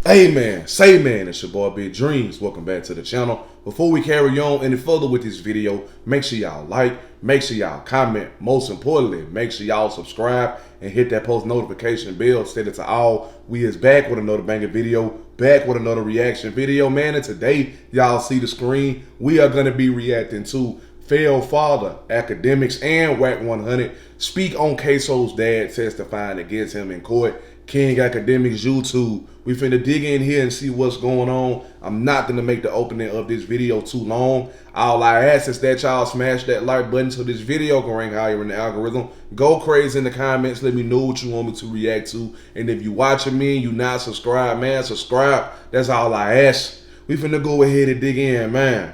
Hey man, say man, it's your boy Big Dreams. Welcome back to the channel. Before we carry on any further with this video, make sure y'all like, make sure y'all comment, most importantly, make sure y'all subscribe and hit that post notification bell, set it to all. We is back with another banger video, back with another reaction video, man. And today, y'all see the screen, we are gonna be reacting to failed father, Akademiks and Wack100 speak on Ksoo's dad testifying against him in court. King Akademiks YouTube. We finna dig in here and see what's going on. I'm not gonna make the opening of this video too long. All I ask is that y'all smash that like button so this video can rank higher in the algorithm. Go crazy in the comments. Let me know what you want me to react to. And if you watching me and you not subscribed, man, subscribe. That's all I ask. We finna go ahead and dig in, man.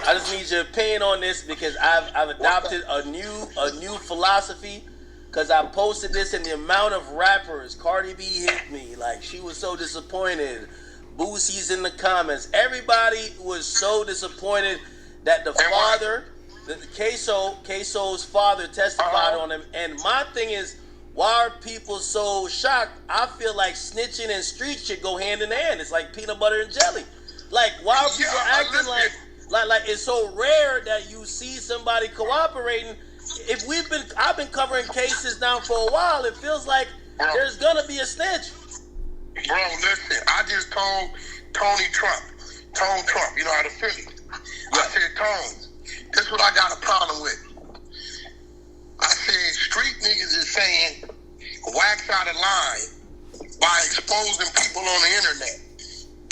I just need your opinion on this because I've adopted a new philosophy because I posted this and the amount of rappers. Cardi B hit me like she was so disappointed. Boosie's in the comments. Everybody was so disappointed that the father, Ksoo's father testified on him. And my thing is, why are people so shocked? I feel like snitching and street shit go hand in hand. It's like peanut butter and jelly. Like why are people acting like it's so rare that you see somebody cooperating? If I've been covering cases now for a while, it feels like there's gonna be a snitch. Bro, listen, I just told Tony Trump, you know how to Philly. I said, Tone, this is what I got a problem with. I said, street niggas is saying wax out of line by exposing people on the internet.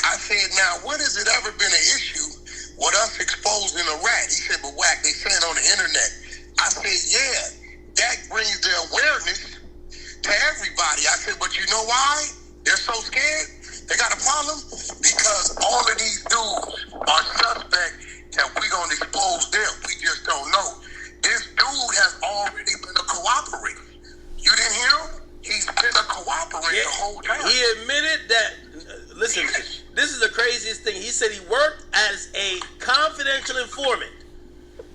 I said, now, when has it ever been an issue with us exposing a rat? He said, but Wack, they saying on the internet. I said, yeah, that brings the awareness to everybody. I said, but you know why they're so scared? They got a problem because all of these dudes are suspect that we're going to expose them. We just don't know. This dude has already been a cooperator. You didn't hear him? He's been a cooperator the whole time. He admitted that, listen, this is the craziest thing. He said he worked as a confidential informant.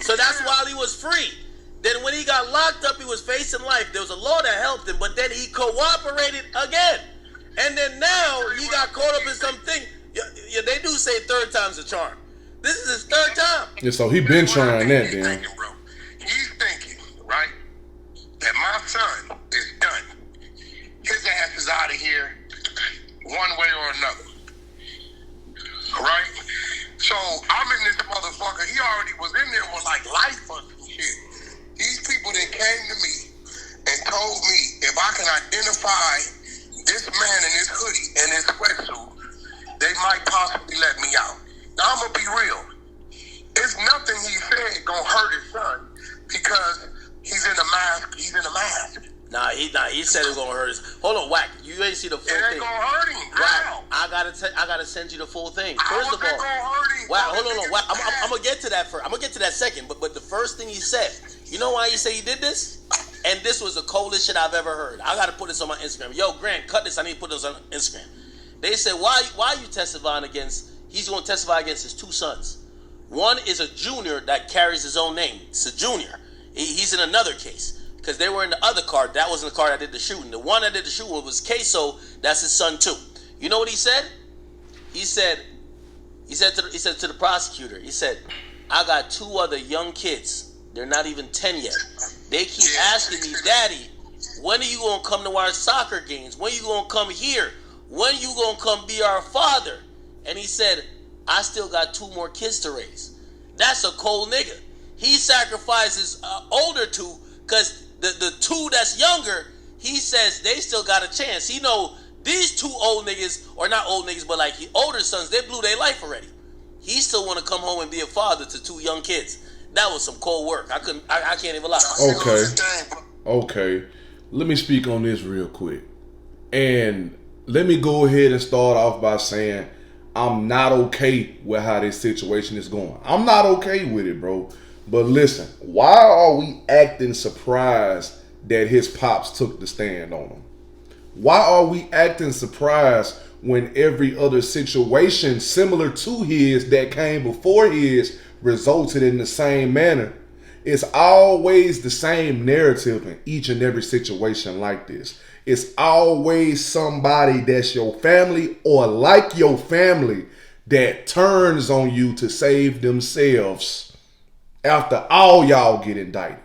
So that's why he was free. Then when he got locked up, he was facing life. There was a law that helped him, but then he cooperated again. And then now he got caught up in something. Yeah, they do say third time's a charm. This is his third time. Yeah, so he been trying that, then. He's thinking, right, that my son is done. His ass is out of here one way or another. Right? So I'm in this motherfucker. He already was in there with like life or some shit. These people that came to me and told me if I can identify this man in his hoodie and his sweatsuit, they might possibly let me out. Now I'm gonna be real. It's nothing he said gonna hurt his son because he's in a mask. He's in a mask. Nah, he said it was gonna hurt us. Hold on, Wack, you ain't see the full thing. It ain't gonna hurt him. Wack, I gotta send you the full thing. First of all, Wack, hold on, Wack, I'm gonna get to that first. I'm gonna get to that second. But the first thing he said, you know why he said he did this? And this was the coldest shit I've ever heard. I gotta put this on my Instagram. Yo, Grant, cut this. I need to put this on Instagram. They said, why are you testifying against? He's gonna testify against his two sons. One is a junior that carries his own name. It's a junior. He's in another case. Because they were in the other car. That wasn't the car that did the shooting. The one that did the shooting was Ksoo. That's his son too. You know what he said? He said to the prosecutor, he said, I got two other young kids. They're not even 10 yet. They keep asking me, Daddy, when are you gonna come to our soccer games? When are you gonna come here? When are you gonna come be our father? And he said, I still got two more kids to raise. That's a cold nigga. He sacrifices older two because the two that's younger, he says they still got a chance. He know these two old niggas, or not old niggas, but like older sons, they blew their life already. He still want to come home and be a father to two young kids. That was some cold work. I can't even lie. Okay. Let me speak on this real quick. And let me go ahead and start off by saying I'm not okay with how this situation is going. I'm not okay with it, bro. But listen, why are we acting surprised that his pops took the stand on him? Why are we acting surprised when every other situation similar to his that came before his resulted in the same manner? It's always the same narrative in each and every situation like this. It's always somebody that's your family or like your family that turns on you to save themselves after all y'all get indicted.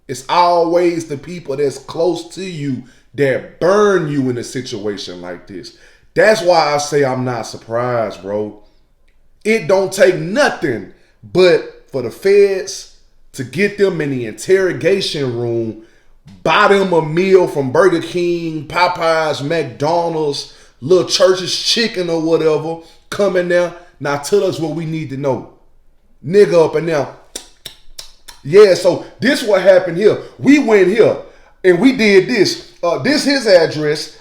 It's always the people that's close to you that burn you in a situation like this. That's why I say I'm not surprised, bro. It don't take nothing but for the feds to get them in the interrogation room, buy them a meal from Burger King, Popeyes, McDonald's, Little Church's Chicken or whatever, come in there. Now tell us what we need to know. Nigga up in there. Yeah, so this what happened here. We went here and we did this. This his address.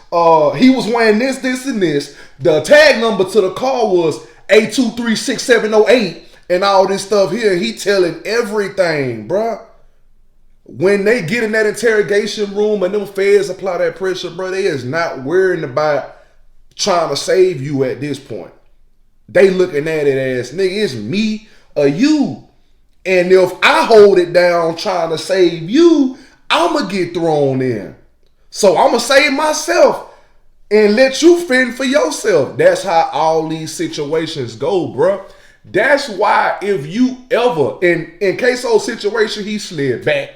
He was wearing this, and this. The tag number to the car was 8236708 and all this stuff here. He telling everything, bruh. When they get in that interrogation room and them feds apply that pressure, bro, they is not worrying about trying to save you at this point. They looking at it as, nigga, it's me or you. And if I hold it down trying to save you, I'ma get thrown in. So I'ma save myself and let you fend for yourself. That's how all these situations go, bro. That's why if you ever, in Ksoo's situation, he slid back.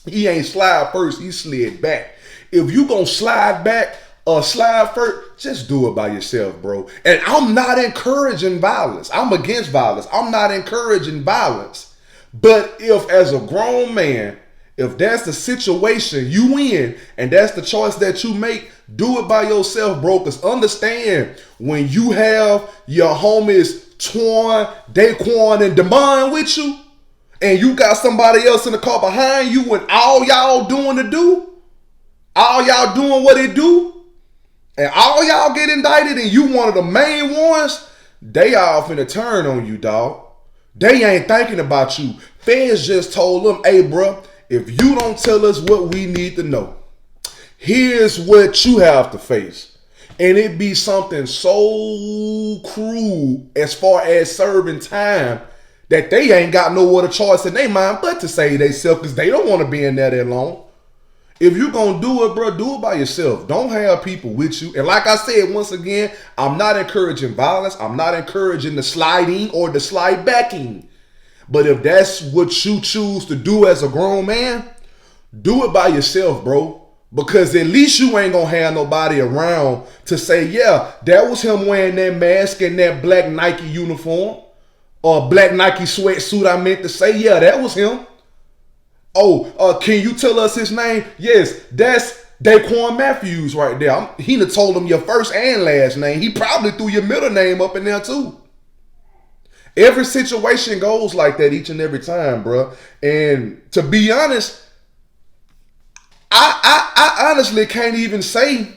He ain't slide first, he slid back. If you gonna slide back or slide first, just do it by yourself, bro. And I'm not encouraging violence. I'm against violence. I'm not encouraging violence. But if as a grown man, if that's the situation you in and that's the choice that you make, do it by yourself, bro. Because understand, when you have your homies Twan, Daquan, and Damon with you, and you got somebody else in the car behind you and all y'all doing the do, all y'all doing what it do, and all y'all get indicted and you one of the main ones, they all finna turn on you, dog. They ain't thinking about you. Feds just told them, hey, bro, if you don't tell us what we need to know, here's what you have to face. And it be something so cruel as far as serving time that they ain't got no other choice in their mind but to save themselves because they don't want to be in there that long. If you gonna do it, bro, do it by yourself. Don't have people with you. And like I said, once again, I'm not encouraging violence. I'm not encouraging the sliding or the slide backing. But if that's what you choose to do as a grown man, do it by yourself, bro. Because at least you ain't gonna have nobody around to say, yeah, that was him wearing that mask and that black Nike uniform. Or black Nike sweatsuit, I meant to say. Yeah, that was him. Oh, can you tell us his name? Yes, that's Daquan Matthews right there. He done told him your first and last name. He probably threw your middle name up in there too. Every situation goes like that each and every time, bro. And to be honest, I honestly can't even say,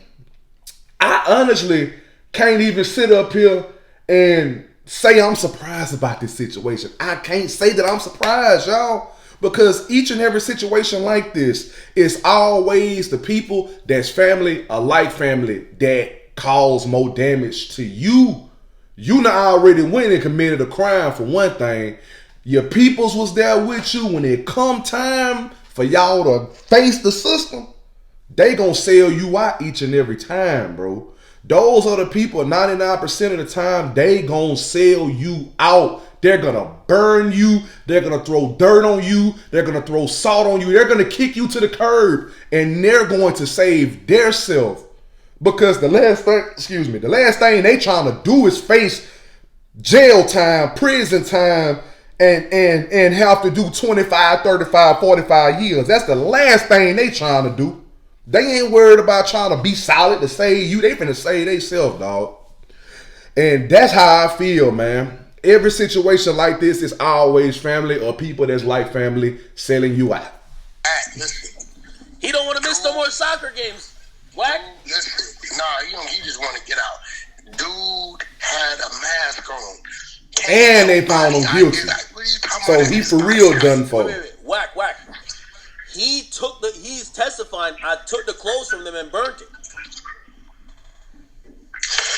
I honestly can't even sit up here and say I'm surprised about this situation. I can't say that I'm surprised, y'all. Because each and every situation like this is always the people that's family or like family that cause more damage to you. You not already went and committed a crime for one thing. Your peoples was there with you when it come time for y'all to face the system. They gonna sell you out each and every time, bro. Those are the people 99% of the time they gonna sell you out. They're gonna burn you. They're gonna throw dirt on you. They're gonna throw salt on you. They're gonna kick you to the curb, and they're going to save their self. Because the last thing they trying to do is face jail time, prison time, and have to do 25, 35, 45 years. That's the last thing they trying to do. They ain't worried about trying to be solid to save you. They finna save themselves, dog. And that's how I feel, man. Every situation like this is always family or people that's like family selling you out. Listen. He don't want to miss no more soccer games. Wack? Listen, nah, he just want to get out. Dude had a mask on. And they found him guilty. So he for real done for. Wait. Wack. He's testifying, I took the clothes from them and burnt it.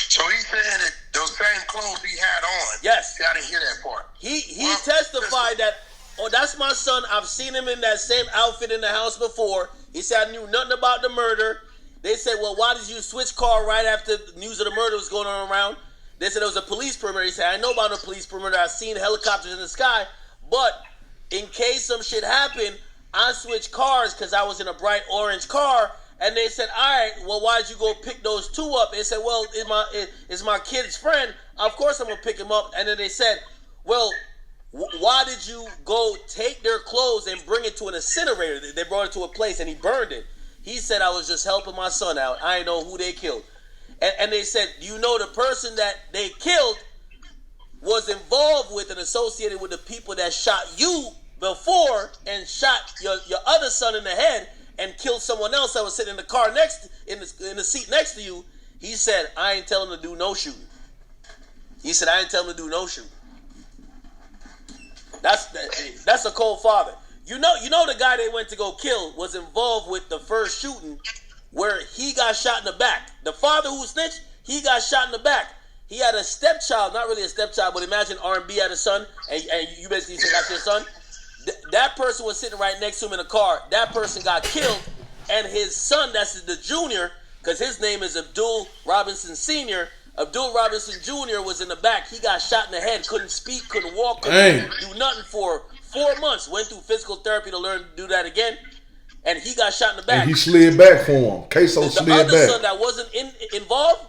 So he's saying that those same clothes he had on. Yes. See, I didn't hear that part. He testified that oh, that's my son. I've seen him in that same outfit in the house before. He said, I knew nothing about the murder. They said, well, why did you switch car right after the news of the murder was going on around? They said it was a police perimeter. He said, I know about a police perimeter. I've seen helicopters in the sky. But in case some shit happened, I switched cars because I was in a bright orange car. And they said, all right, well, why'd you go pick those two up? They said, well, it's my kid's friend. Of course I'm going to pick him up. And then they said, well, why did you go take their clothes and bring it to an incinerator? They brought it to a place and he burned it. He said, I was just helping my son out. I didn't know who they killed. And they said, do you know the person that they killed was involved with and associated with the people that shot you before and shot your other son in the head and killed someone else that was sitting in the car in the seat next to you? He said, I ain't telling him to do no shooting. He said, I ain't telling him to do no shooting. That's a cold father. You know the guy they went to go kill was involved with the first shooting where he got shot in the back. The father who snitched, he got shot in the back. He had a stepchild, not really a stepchild, but imagine R&B had a son, and you basically said that's your son. That person was sitting right next to him in the car. That person got killed, and his son, that's the junior, because his name is Abdul Robinson Sr., Abdul Robinson Jr. was in the back. He got shot in the head, couldn't speak, couldn't walk, couldn't do nothing for 4 months. Went through physical therapy to learn to do that again. And he got shot in the back. And he slid back for him. Ksoo slid back. The other son that wasn't involved,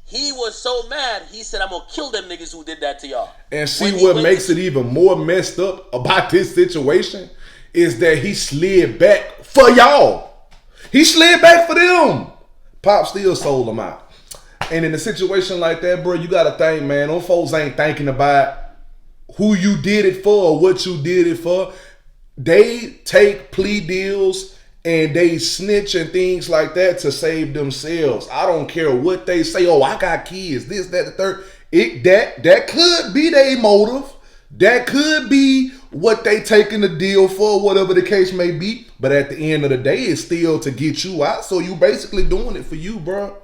he was so mad, he said, I'm going to kill them niggas who did that to y'all. And see what makes it even more messed up about this situation is that he slid back for y'all. He slid back for them. Pop still sold them out. And in a situation like that, bro, you got to think, man, those folks ain't thinking about who you did it for or what you did it for. They take plea deals and they snitch and things like that to save themselves. I don't care what they say. Oh, I got kids, this, that, the third. That could be their motive. That could be what they taking the deal for, whatever the case may be. But at the end of the day, it's still to get you out. So you basically doing it for you, bro.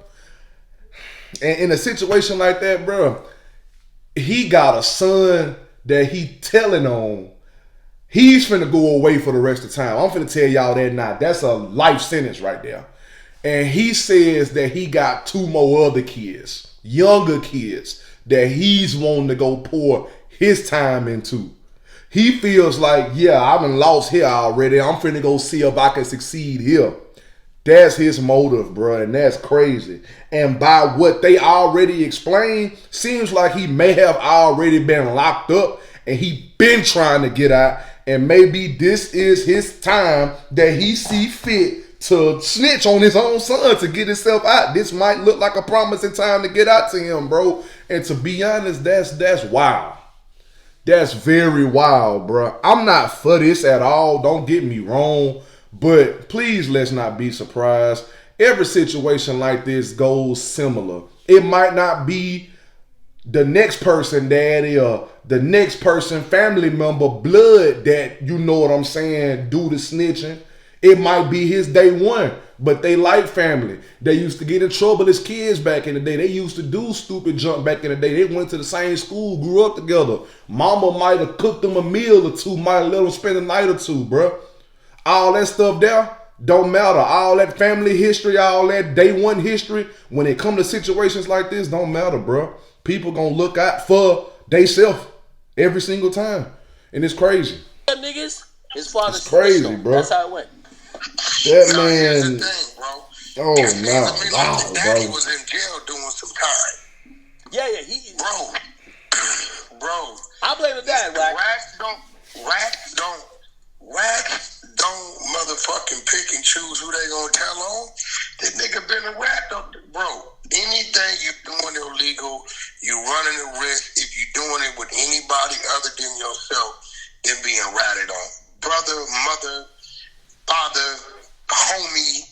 And in a situation like that, bro, he got a son that he telling on. He's finna go away for the rest of the time. I'm finna tell y'all that now. That's a life sentence right there. And he says that he got 2 more other kids, younger kids, that he's wanting to go pour his time into. He feels like, yeah, I've been lost here already. I'm finna go see if I can succeed here. That's his motive, bro, and that's crazy. And by what they already explained, seems like he may have already been locked up and he been trying to get out. And maybe this is his time that he see fit to snitch on his own son to get himself out. This might look like a promising time to get out to him, bro. And to be honest, that's wild. That's very wild, bro. I'm not for this at all. Don't get me wrong. But please let's not be surprised. Every situation like this goes similar. It might not be the next person daddy or the next person family member blood that, you know what I'm saying, do the snitching. It might be his day one, but they like family. They used to get in trouble as kids back in the day. They used to do stupid junk back in the day. They went to the same school, grew up together. Mama might have cooked them a meal or two, might have let them spend a night or two, bro. All that stuff there don't matter. All that family history, all that day one history, when it come to situations like this, don't matter, bro. People gonna look out for theyself every single time. And it's crazy. Niggas, his father's crazy, bro. That's how it went. That man. Thing, bro. Oh, no. Wow, his bro. daddy was in jail doing some time. Yeah. Bro. I blame the dad, Wack. Wax don't motherfucking pick and choose who they gonna tell on. That nigga been a rat, bro. Anything you doing illegal, you running a risk if you doing it with anybody other than yourself than being ratted on. Brother, mother, father, homie,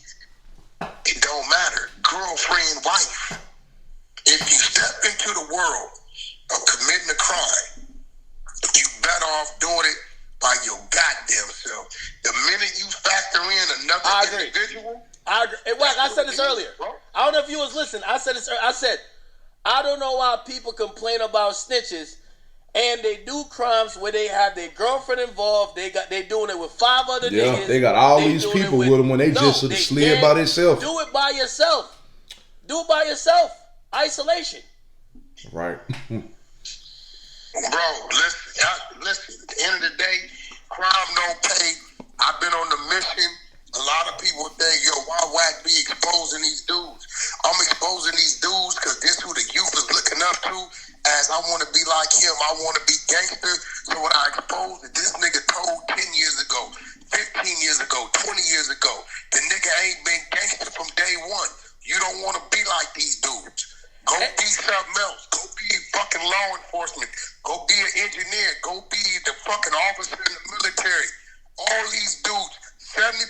it don't matter. Girlfriend, wife. If you step into the world of committing a crime, you better off doing it by your goddamn self. The minute you factor in another individual, I agree. Hey, Wack, I said this earlier. I don't know if you was listening. I said this. I said, I don't know why people complain about snitches and they do crimes where they have their girlfriend involved. They doing it with 5 other Yeah, niggas. they got all these people with them when they just should have slid by themselves. Do it by yourself. Do it by yourself. Isolation. Right. Bro, listen. At the end of the day, crime don't pay. I've been on the mission. A lot of people think, yo, why Wack be exposing these dudes? I'm exposing these dudes because this who the youth is looking up to. As I want to be like him, I want to be gangster. So when I expose that this nigga told 10 years ago, 15 years ago, 20 years ago, the nigga ain't been gangster from day one. You don't want to be like these dudes. Go be something else. Go be fucking law enforcement. Go be an engineer. Go be the fucking officer in the military. All these dudes, 70%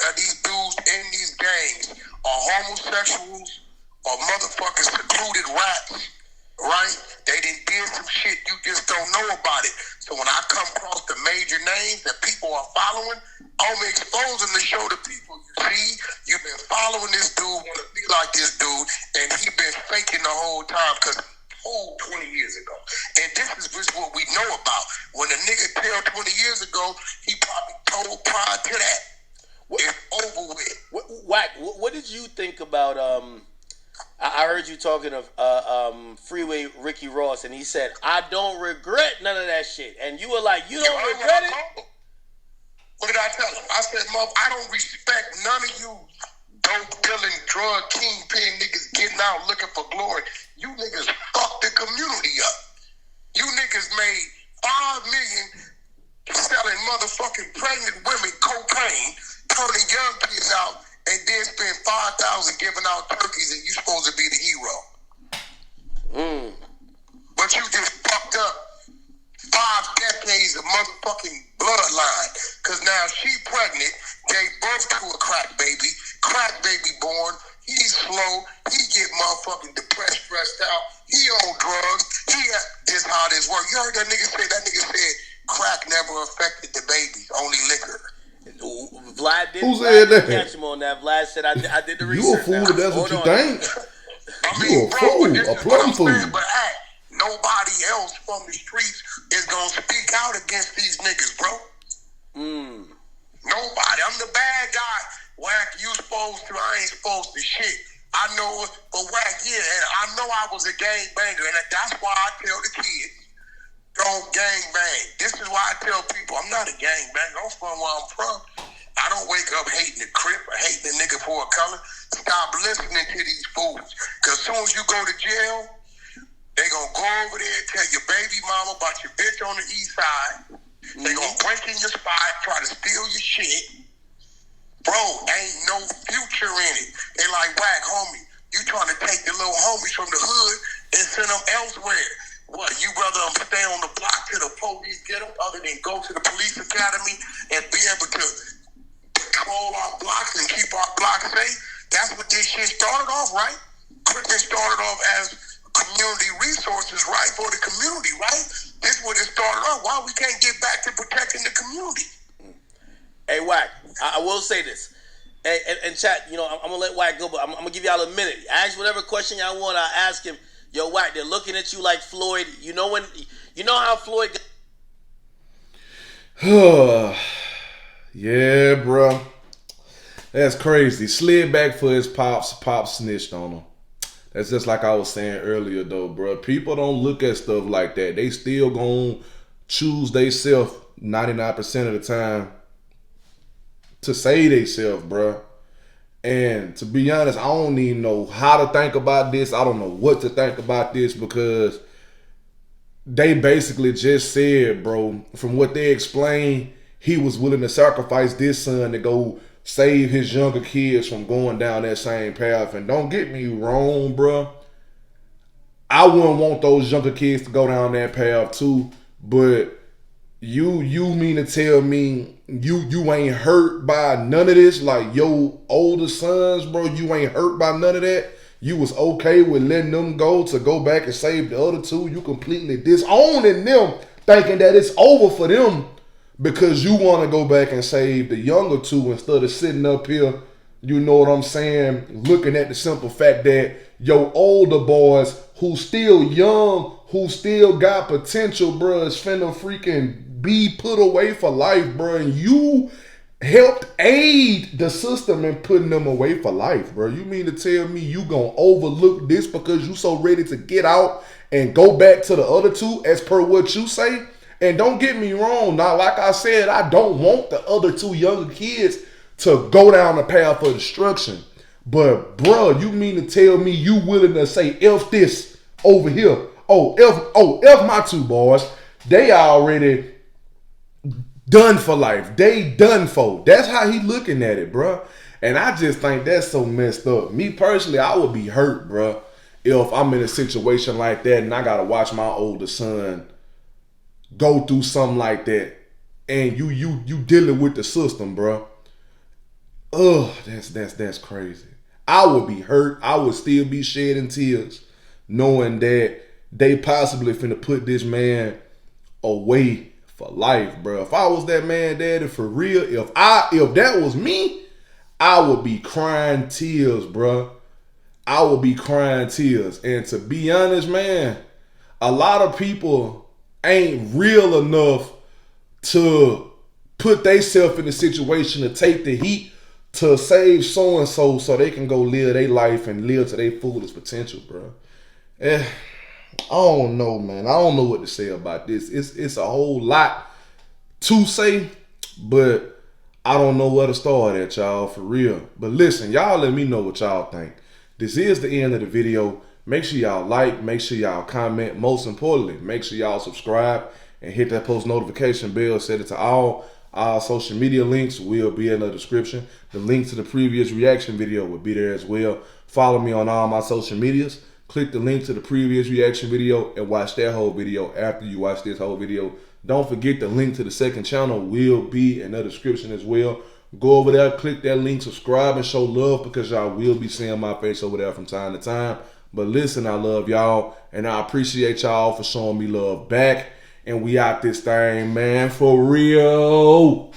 of these dudes in these gangs are homosexuals or motherfucking secluded rats, right? They did some shit you just don't know about it. So when I come across the major names that people are following, I'm exposing to show the people, you see, you've been following this dude, want to be like this dude, and he been faking the whole time because told 20 years ago. And this is just what we know about. When a nigga tell 20 years ago, he probably told prior to that. It's over with. Wack, what did you think about, I heard you talking of Freeway Ricky Ross, and he said, I don't regret none of that shit. And you were like, you don't regret it? What did I tell him? I said, Mom, I don't respect none of you dope dealing, drug kingpin niggas getting out looking for glory. You niggas fucked the community up. You niggas made $5 million selling motherfucking pregnant women cocaine, turning young kids out, and then spend $5,000 giving out turkeys, and you supposed to be the hero. But you just fucked up 5 decades of motherfucking bloodline. Cause now she pregnant, gave birth to a crack baby born. He's slow. He get motherfucking depressed, stressed out. He on drugs. This how this work. You heard that nigga say? That nigga said crack never affected the babies, only liquor. Vlad did. Who said that? Catch him on that. Vlad said I did the research. You a fool if that's what you think. I mean, You a fool, a plum fool. But hey, nobody else from the streets is gonna speak out against these niggas, bro. Nobody. I'm the bad guy. Wack, you supposed to. I ain't supposed to shit. I know, but Wack, yeah, and I know I was a gang banger, and that's why I tell the kids, don't gang bang. This is why I tell people, I'm not a gang banger. I'm from where I'm from. I don't wake up hating the Crip or hating the nigga for a color. Stop listening to these fools. Because as soon as you go to jail, they gonna go over there and tell your baby mama about your bitch on the east side. They gonna break in your spot, try to steal your shit. Bro, ain't no future in it. They like, Wack, homie, you trying to take the little homies from the hood and send them elsewhere. What, you rather them stay on the block till the police get them other than go to the police academy and be able to patrol our blocks and keep our blocks safe? That's what this shit started off, right? Crippin started off as community resources, right, for the community, right? This is what it started off. Why we can't get back to protecting the community? Hey, Wack, I will say this. And chat, you know, I'm going to let Wack go, but I'm going to give y'all a minute. Ask whatever question y'all want. I'll ask him. Yo, Wack, they're looking at you like Floyd. You know how Floyd... Yeah, bro. That's crazy. Slid back for his pops. Pops snitched on him. That's just like I was saying earlier, though, bro. People don't look at stuff like that. They still gonna choose they self 99% of the time to say they self, bro. And to be honest, I don't even know how to think about this. I don't know what to think about this because they basically just said, bro, from what they explained, he was willing to sacrifice this son to go save his younger kids from going down that same path. And don't get me wrong, bro. I wouldn't want those younger kids to go down that path too. But you mean to tell me you ain't hurt by none of this? Like your older sons, bro, you ain't hurt by none of that? You was okay with letting them go to go back and save the other two? You completely disowning them, thinking that it's over for them because you want to go back and save the younger two instead of sitting up here, you know what I'm saying, looking at the simple fact that your older boys who still young, who still got potential, bro, is finna freaking be put away for life, bro. And you helped aid the system in putting them away for life, bro. You mean to tell me you gonna overlook this because you so ready to get out and go back to the other two as per what you say? And don't get me wrong, now, like I said, I don't want the other two younger kids to go down the path of destruction. But, bro, you mean to tell me you willing to say F this over here? F my two boys. They already done for life. They done for. That's how he looking at it, bro. And I just think that's so messed up. Me personally, I would be hurt, bro, if I'm in a situation like that and I gotta watch my older son go through something like that, and you dealing with the system, bro. Ugh, that's crazy. I would be hurt. I would still be shedding tears, knowing that they possibly finna put this man away for life, bro. If I was that man daddy for real, if that was me, I would be crying tears, bro. I would be crying tears. And to be honest, man, a lot of people ain't real enough to put themselves in a situation to take the heat to save so-and-so so they can go live their life and live to their fullest potential, bro. I don't know, man. I don't know what to say about this. It's a whole lot to say, but I don't know where to start at, y'all, for real. But listen, y'all let me know what y'all think. This is the end of the video. Make sure y'all like, make sure y'all comment. Most importantly, make sure y'all subscribe and hit that post notification bell. Set it to all. Our social media links will be in the description. The link to the previous reaction video will be there as well. Follow me on all my social medias. Click the link to the previous reaction video and watch that whole video after you watch this whole video. Don't forget the link to the second channel will be in the description as well. Go over there, click that link, subscribe, and show love because y'all will be seeing my face over there from time to time. But listen, I love y'all, and I appreciate y'all for showing me love back. And we out this thing, man, for real.